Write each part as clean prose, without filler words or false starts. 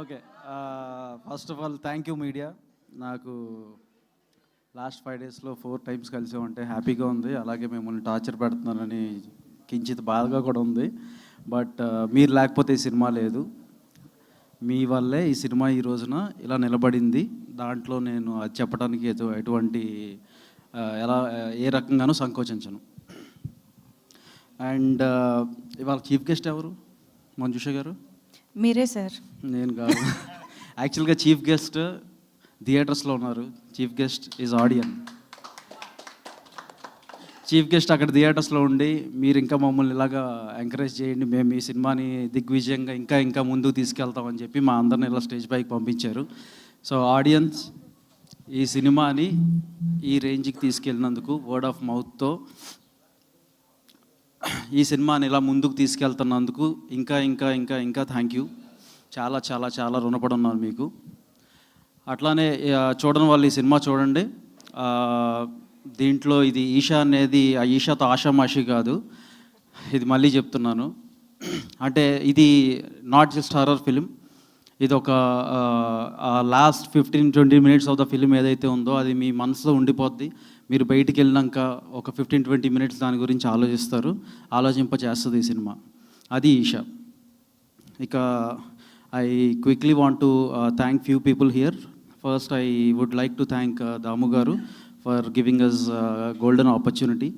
Okay. First of all thank you media. నాకు last 5 డేస్లో 4 times కలిసామంటే హ్యాపీగా ఉంది. అలాగే మిమ్మల్ని టార్చర్ పెడుతున్నారని కించిత్ బాధగా కూడా ఉంది. బట్ మీరు లేకపోతే ఈ సినిమా లేదు. మీ వల్లే ఈ సినిమా ఈ రోజున ఇలా నిలబడింది. దాంట్లో నేను అది చెప్పడానికి ఎటువంటి ఎలా ఏ రకంగానూ సంకోచించను. అండ్ ఇవాళ చీఫ్ గెస్ట్ ఎవరు? మంజుష గారు? మీరే సార్. నేను కాదు. యాక్చువల్గా చీఫ్ గెస్ట్ థియేటర్స్లో ఉన్నారు. Chief guest is audience. Chief guest అక్కడ థియేటర్స్లో ఉండి మీరు ఇంకా మమ్మల్ని ఇలాగా ఎంకరేజ్ చేయండి, మేము ఈ సినిమాని దిగ్విజయంగా ఇంకా ఇంకా ముందుకు తీసుకెళ్తామని చెప్పి మా అందరిని ఇలా స్టేజ్ పైకి పంపించారు. సో ఆడియన్స్ ఈ సినిమాని ఈ రేంజ్కి తీసుకెళ్ళినందుకు వర్డ్ ఆఫ్ మౌత్తో ఈ సినిమాని ఇలా ముందుకు తీసుకెళ్తున్నందుకు ఇంకా ఇంకా ఇంకా ఇంకా థ్యాంక్ యూ. చాలా చాలా చాలా రుణపడి ఉన్నాను మీకు. అట్లానే చూడని వాళ్ళు ఈ సినిమా చూడండి. దీంట్లో ఇది ఈషా అనేది ఆ ఈషాతో ఆషామాషి కాదు. ఇది మళ్ళీ చెప్తున్నాను, అంటే ఇది నాట్ జస్ట్ హారర్ ఫిలిం. ఇది ఒక last 15-20 minutes of the film ఏదైతే ఉందో అది మీ మనసులో ఉండిపోద్ది. మీరు బయటికి వెళ్ళినాక ఒక 15-20 మినిట్స్ దాని గురించి ఆలోచిస్తారు, ఆలోచింపచేస్తుంది ఈ సినిమా. అది ఈషా. ఇక I quickly want to thank few people here. First I would like to thank Damu garu for giving us golden opportunity.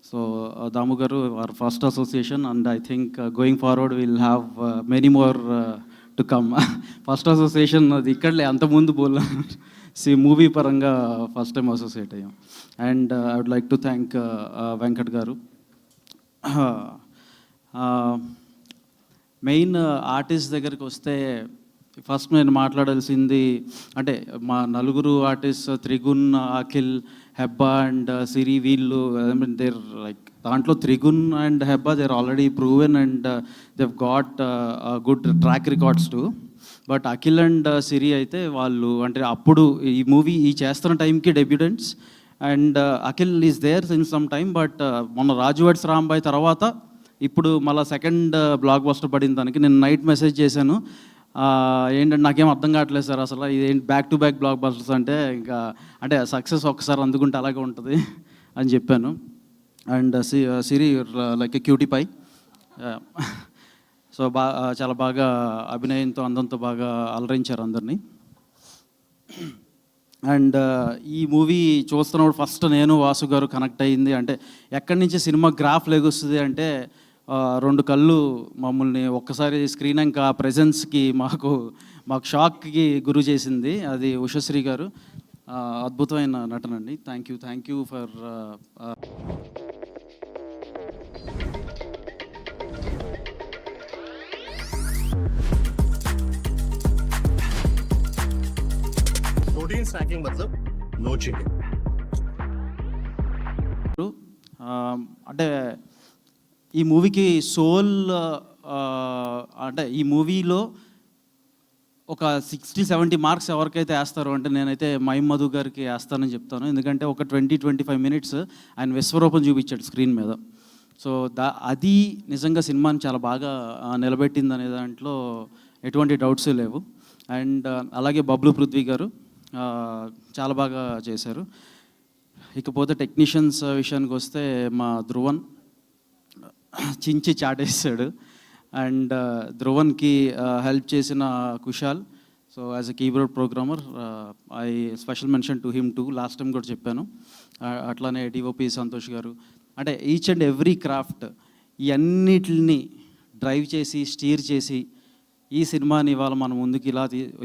So Damu garu our first association and I think going forward we'll have many more to come. First association అది ఇక్కడలే, అంతకుముందు Bol movie పరంగా first time associate అయ్యాం. And I would like to thank Venkat garu. Main artist దగ్గరికి వస్తే first నేను మాట్లాడాల్సింది అంటే మా నలుగురు ఆర్టిస్ట్ త్రిగుణ్, అఖిల్, హెబ్బా అండ్ సిరి. వీళ్ళు దేర్ లైక్ దాంట్లో Trigun and Hebbah they're already proven and they've got good track records too. But Akhil and Siri అయితే వాళ్ళు అంటే అప్పుడు ఈ మూవీ ఈ చేస్తున్న టైంకి debutants. And Akhil is there since some time. But మొన్న రాజు వెడ్స్ రాంబాయ్ తర్వాత ఇప్పుడు మళ్ళీ సెకండ్ బ్లాక్ బస్టర్ పడిన దానికి నేను నైట్ మెసేజ్ చేశాను. ఏంటంటే నాకేం అర్థం కావట్లేదు సార్, అసలు ఇదేంటి back to back black busters అంటే ఇంకా అంటే సక్సెస్ ఒక్కసారి అందుకుంటే అలాగే ఉంటుంది అని చెప్పాను. And Siri like a cutie pie. So చాలా బాగా అభినయంతో అందంతో బాగా అలరించారు అందరినీ. అండ్ ఈ మూవీ చూస్తున్నప్పుడు ఫస్ట్ నేను వాసు గారు కనెక్ట్ అయ్యింది అంటే ఎక్కడి నుంచి సినిమా గ్రాఫ్ లెగొస్తుంది అంటే 2 కళ్ళు మమ్మల్ని ఒక్కసారి స్క్రీన్ ఇంకా ప్రెజెన్స్కి మాకు షాక్కి గురి చేసింది. అది ఉషశ్రీ గారు. అద్భుతమైన నటన అండి. Thank you for protein snacking मतलब नो चिकन. అంటే ఈ మూవీకి సోల్ అంటే ఈ మూవీలో ఒక 60-70 మార్క్స్ ఎవరికైతే వేస్తారో అంటే నేనైతే మహిమ్ మధు గారికి వేస్తానని చెప్తాను. ఎందుకంటే ఒక 20-25 మినిట్స్ ఆయన విశ్వరూపం చూపించాడు స్క్రీన్ మీద. సో అది నిజంగా సినిమాని చాలా బాగా నిలబెట్టింది అనే దాంట్లో ఎటువంటి డౌట్స్ లేవు. అండ్ అలాగే బబ్లు పృథ్వీ గారు చాలా బాగా చేశారు. ఇకపోతే టెక్నీషియన్స్ విషయానికి వస్తే మా ధ్రువన్ చించి చాటేస్తాడు. అండ్ ధ్రువన్కి హెల్ప్ చేసిన Kushal. So as a keyboard programmer I special mention to him two. Last time కూడా చెప్పాను. అట్లానే డిఓపి సంతోష్ గారు. అంటే ఈచ్ అండ్ ఎవ్రీ క్రాఫ్ట్ ఇవన్నిటిని డ్రైవ్ చేసి స్టీర్ చేసి ఈ సినిమాని ఇవాళ మనం ముందుకు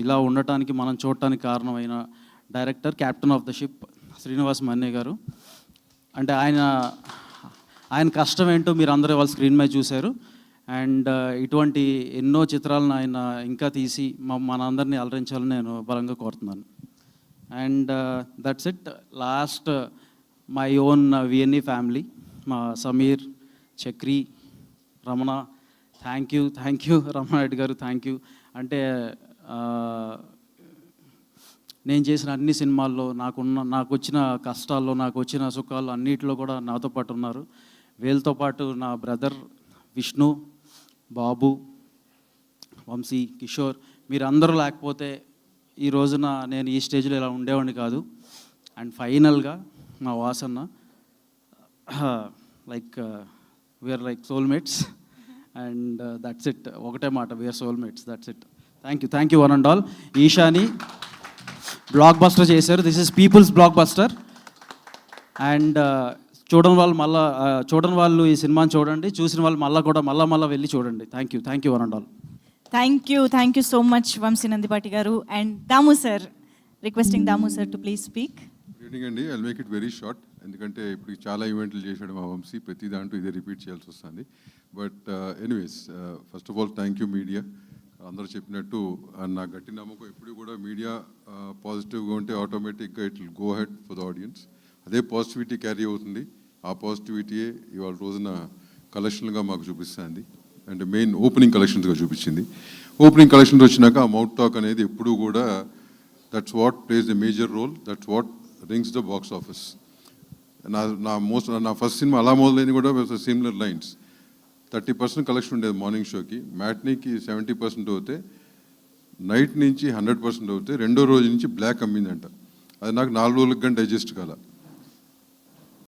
ఇలా ఉండటానికి మనం చూడటానికి కారణమైన director, captain of the ship Srinivas Manne garu. అంటే ఆయన కష్టం ఏంటో మీరు అందరూ వాళ్ళ స్క్రీన్ మీద చూశారు. అండ్ ఇటువంటి ఎన్నో చిత్రాలను ఆయన ఇంకా తీసి మనందరినీ అలరించాలని నేను బలంగా కోరుతున్నాను. And that's it. Last my own VNE family, మా Sameer, Chakri, Ramana. Thank you Ramana Reddy garu. Thank you. అంటే నేను చేసిన అన్ని సినిమాల్లో నాకు వచ్చిన కష్టాల్లో, నాకు వచ్చిన సుఖాల్లో అన్నిటిలో కూడా నాతో పాటు ఉన్నారు. వీళ్ళతో పాటు నా బ్రదర్ విష్ణు, బాబు, వంశీ, కిషోర్, మీరందరూ లేకపోతే ఈ రోజున నేను ఈ స్టేజ్లో ఇలా ఉండేవాడిని కాదు. అండ్ ఫైనల్గా మా వాసన్న, like we're like soulmates and that's it. ఒకటే మాట, we're soulmates, that's it. Thank you one and all. ఈశాని బ్లాక్ బస్టర్ చేశారు. This is people's blockbuster. And చూడని వాళ్ళు ఈ సినిమాని చూడండి, చూసిన వాళ్ళు మళ్ళీ వెళ్ళి చూడండి. Thank you one and all. Thank you so much Vamsi Nandipati garu. And Damu sir, requesting Damu sir to please speak. Good evening అండి. I'll make it very short, ఎందుకంటే ఇప్పుడు చాలా ఈవెంట్లు చేశాడు మా వంశీ, ప్రతి దాంట్లో ఇదే రిపీట్ చేయాల్సి వస్తుంది. But anyways, first of all thank you media. అందరూ చెప్పినట్టు నా గట్టి నమ్మకం ఎప్పుడు కూడా మీడియా పాజిటివ్గా ఉంటే ఆటోమేటిక్గా it will go head for the audience. అదే పాజిటివిటీ క్యారీ అవుతుంది. ఆ పాజిటివిటీయే ఇవాళ రోజున కలెక్షన్గా మాకు చూపిస్తుంది. అంటే మెయిన్ ఓపెనింగ్ కలెక్షన్స్గా చూపించింది. ఓపెనింగ్ కలెక్షన్స్ వచ్చినాక ఆ మౌత్ టాక్ అనేది ఎప్పుడూ కూడా that's what plays the major role, that's what rings the box office. నా ఫస్ట్ సినిమా అలా మొదలైంది కూడా సిమిలర్ లైన్స్. 30% కలెక్షన్ ఉండేది మార్నింగ్ షోకి, మ్యాట్నీకి 70% అవుతే, నైట్ నుంచి 100% అవుతే, రెండో రోజు నుంచి బ్లాక్ అమ్మిందంట. అది నాకు 4 రోజులకు కానీ డైజెస్ట్ కాల.